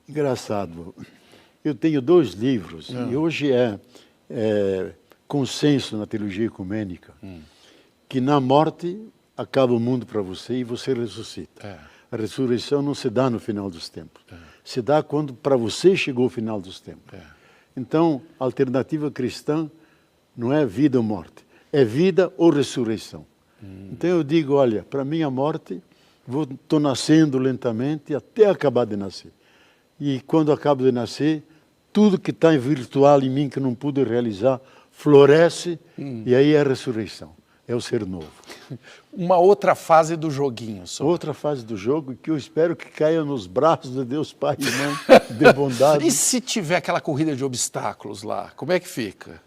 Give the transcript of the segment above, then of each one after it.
Engraçado. Eu tenho 2 livros e hoje é consenso na teologia ecumênica que na morte acaba o mundo para você e você ressuscita. A ressurreição não se dá no final dos tempos. Se dá quando para você chegou o final dos tempos. Então, a alternativa cristã não é vida ou morte, é vida ou ressurreição. Então eu digo, olha, para mim a morte, estou nascendo lentamente até acabar de nascer. E quando acabo de nascer, tudo que está virtual em mim que não pude realizar, floresce e aí é a ressurreição, é o ser novo. Uma outra fase do joguinho. Só. Outra fase do jogo que eu espero que caia nos braços de Deus Pai e Mãe de bondade. E se tiver aquela corrida de obstáculos lá, como é que fica?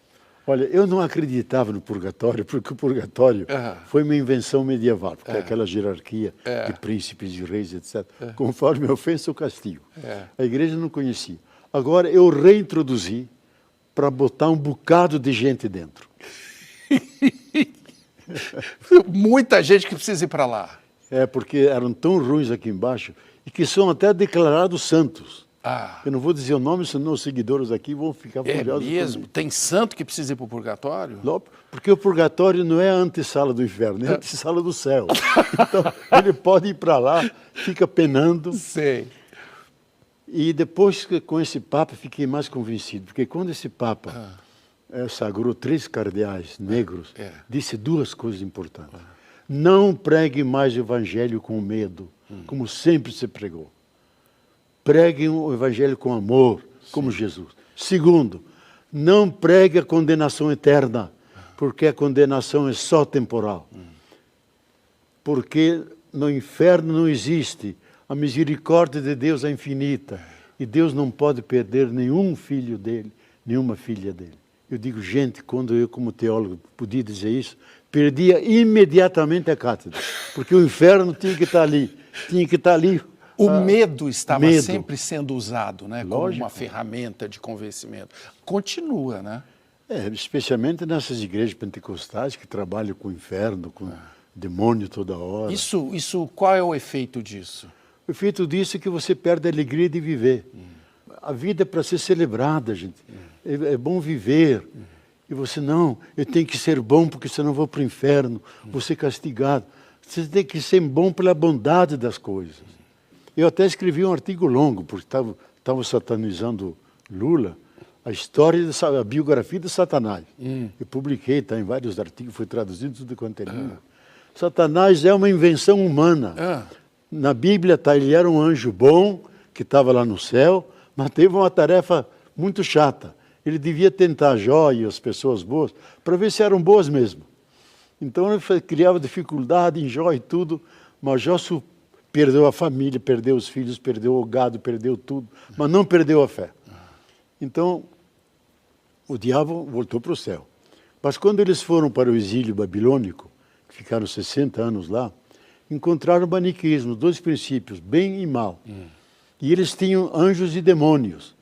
Olha, eu não acreditava no purgatório, porque o purgatório foi uma invenção medieval, porque é aquela hierarquia de príncipes, de reis, etc. Conforme a ofensa, o castigo. A igreja não conhecia. Agora eu reintroduzi para botar um bocado de gente dentro. Muita gente que precisa ir para lá. É, porque eram tão ruins aqui embaixo e que são até declarados santos. Eu não vou dizer o nome, senão os seguidores aqui vão ficar furiosos. É mesmo? Tem santo que precisa ir para o purgatório? Não, porque o purgatório não é a antessala do inferno, é a antessala do céu. Então, ele pode ir para lá, fica penando. Sei. E depois, com esse Papa, fiquei mais convencido, porque quando esse Papa sagrou 3 cardeais negros, disse 2 coisas importantes. Não pregue mais o evangelho com medo, como sempre se pregou. Preguem o evangelho com amor, como Jesus. Segundo, não pregue a condenação eterna, porque a condenação é só temporal. Porque no inferno não existe. A misericórdia de Deus é infinita. E Deus não pode perder nenhum filho dele, nenhuma filha dele. Eu digo, gente, quando eu como teólogo podia dizer isso, perdia imediatamente a cátedra. Porque o inferno tinha que estar ali. Tinha que estar ali. O medo estava sempre sendo usado, né, como uma ferramenta de convencimento. Continua, né? Especialmente nessas igrejas pentecostais que trabalham com o inferno, com o demônio toda hora. Qual é o efeito disso? O efeito disso é que você perde a alegria de viver. A vida é para ser celebrada, gente. É bom viver. E você, não, eu tenho que ser bom porque senão eu vou para o inferno, vou ser castigado. Você tem que ser bom pela bondade das coisas. Eu até escrevi um artigo longo, porque estava satanizando Lula, a história, a biografia de Satanás. Eu publiquei, está em vários artigos, foi traduzido tudo quanto é língua. Satanás é uma invenção humana. Na Bíblia ele era um anjo bom, que estava lá no céu, mas teve uma tarefa muito chata. Ele devia tentar Jó e as pessoas boas, para ver se eram boas mesmo. Então ele criava dificuldade em Jó e tudo, mas Jó perdeu a família, perdeu os filhos, perdeu o gado, perdeu tudo, mas não perdeu a fé. Então, o diabo voltou para o céu. Mas quando eles foram para o exílio babilônico, que ficaram 60 anos lá, encontraram o maniqueísmo, 2 princípios, bem e mal. E eles tinham anjos e demônios,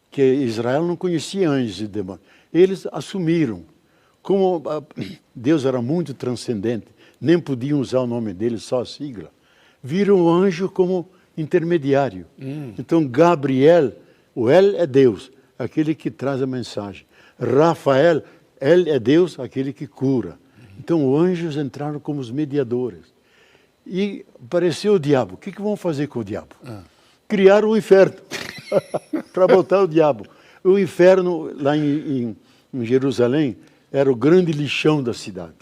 que Israel não conhecia anjos e demônios. Eles assumiram. Como Deus era muito transcendente, nem podiam usar o nome dele, só a sigla. Viram o anjo como intermediário. Então, Gabriel, o El é Deus, aquele que traz a mensagem. Rafael, El é Deus, aquele que cura. Então, os anjos entraram como os mediadores. E apareceu o diabo. O que vão fazer com o diabo? Criaram o inferno para botar o diabo. O inferno, lá em Jerusalém, era o grande lixão da cidade.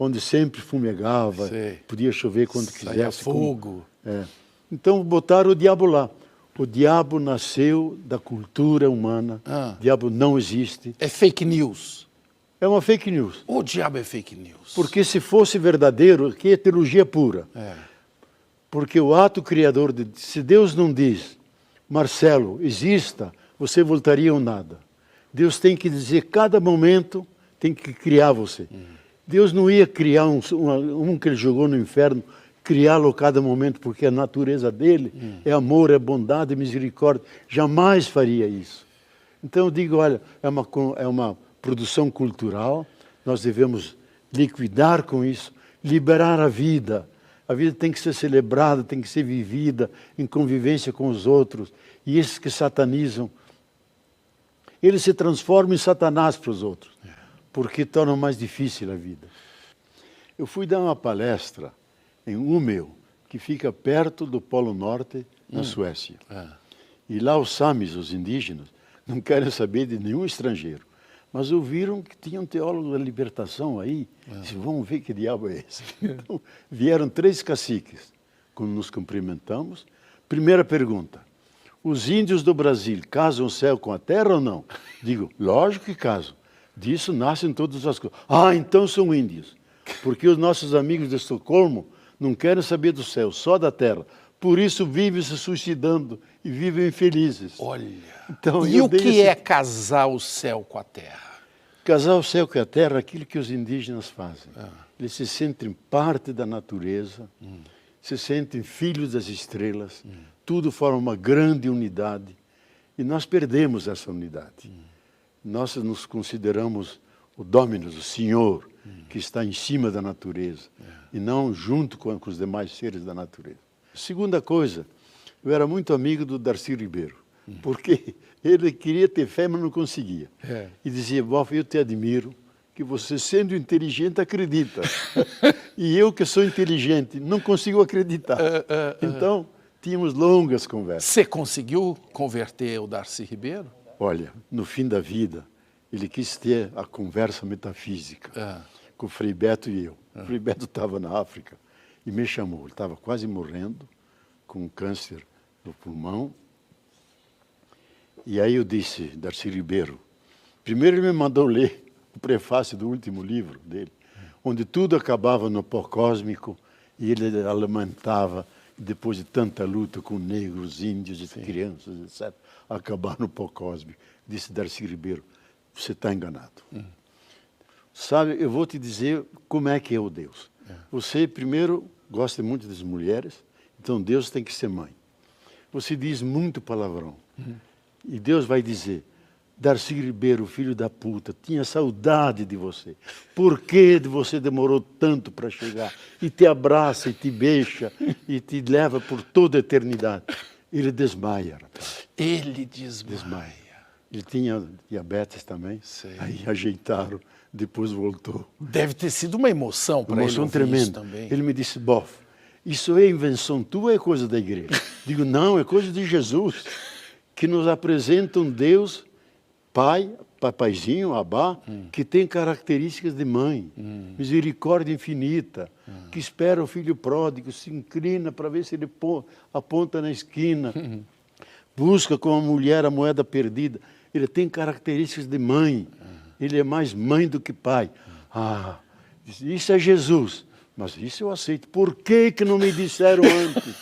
Onde sempre fumegava, podia chover quando quisesse. Saia fogo. Então botaram o diabo lá. O diabo nasceu da cultura humana. O diabo não existe. É fake news. É uma fake news. O diabo é fake news. Porque se fosse verdadeiro, aqui é teologia pura. Porque o ato criador, se Deus não diz, Marcelo, exista, você voltaria ao nada. Deus tem que dizer, cada momento tem que criar você. Deus não ia criar um que ele jogou no inferno, criá-lo a cada momento, porque a natureza dele é amor, é bondade, é misericórdia. Jamais faria isso. Então eu digo, olha, é uma produção cultural, nós devemos liquidar com isso, liberar a vida. A vida tem que ser celebrada, tem que ser vivida em convivência com os outros. E esses que satanizam, eles se transformam em Satanás para os outros, porque tornam mais difícil a vida. Eu fui dar uma palestra em Umeå, que fica perto do Polo Norte, na Suécia. E lá os samis, os indígenas, não querem saber de nenhum estrangeiro. Mas ouviram que tinha um teólogo da libertação aí. Disse, vamos ver que diabo é esse. Então, vieram 3 caciques. Quando nos cumprimentamos, primeira pergunta, os índios do Brasil casam o céu com a terra ou não? Digo, lógico que casam. Disso nascem todas as coisas. Ah, então são índios. Porque os nossos amigos de Estocolmo não querem saber do céu, só da terra. Por isso vivem se suicidando e vivem infelizes. Olha, então, e o que é casar o céu com a terra? Casar o céu com a terra é aquilo que os indígenas fazem. Eles se sentem parte da natureza, se sentem filhos das estrelas, tudo forma uma grande unidade. E nós perdemos essa unidade. Nós nos consideramos o Dominus, o Senhor, que está em cima da natureza, e não junto com os demais seres da natureza. Segunda coisa, eu era muito amigo do Darcy Ribeiro, porque ele queria ter fé, mas não conseguia. E dizia, Boff, eu te admiro, que você, sendo inteligente, acredita. E eu, que sou inteligente, não consigo acreditar. Então, tínhamos longas conversas. Você conseguiu converter o Darcy Ribeiro? Olha, no fim da vida, ele quis ter a conversa metafísica com o Frei Beto e eu. O Frei Beto estava na África e me chamou. Ele estava quase morrendo, com um câncer no pulmão. E aí eu disse, Darcy Ribeiro, primeiro ele me mandou ler o prefácio do último livro dele, onde tudo acabava no pó cósmico e ele lamentava, depois de tanta luta com negros, índios, crianças, etc., acabar no pó cósmico. Disse Darcy Ribeiro, você está enganado. Sabe, eu vou te dizer como é que é o Deus. Você, primeiro, gosta muito das mulheres, então Deus tem que ser mãe. Você diz muito palavrão. E Deus vai dizer, Darcy Ribeiro, filho da puta, tinha saudade de você. Por que você demorou tanto para chegar? E te abraça, e te beija, e te leva por toda a eternidade. Ele desmaia. Rapaz. Ele desmaia. Ele tinha diabetes também. Sei. Aí ajeitaram, depois voltou. Deve ter sido uma emoção para ele. Emoção tremenda. Ele me disse, Boff, isso é invenção tua ou é coisa da igreja? Digo, não, é coisa de Jesus, que nos apresenta um Deus, Pai, papaizinho, Abá, que tem características de mãe, misericórdia infinita, que espera o filho pródigo, se inclina para ver se ele aponta na esquina, busca com a mulher a moeda perdida. Ele tem características de mãe, ele é mais mãe do que pai. Ah, isso é Jesus, mas isso eu aceito. Por que não me disseram antes?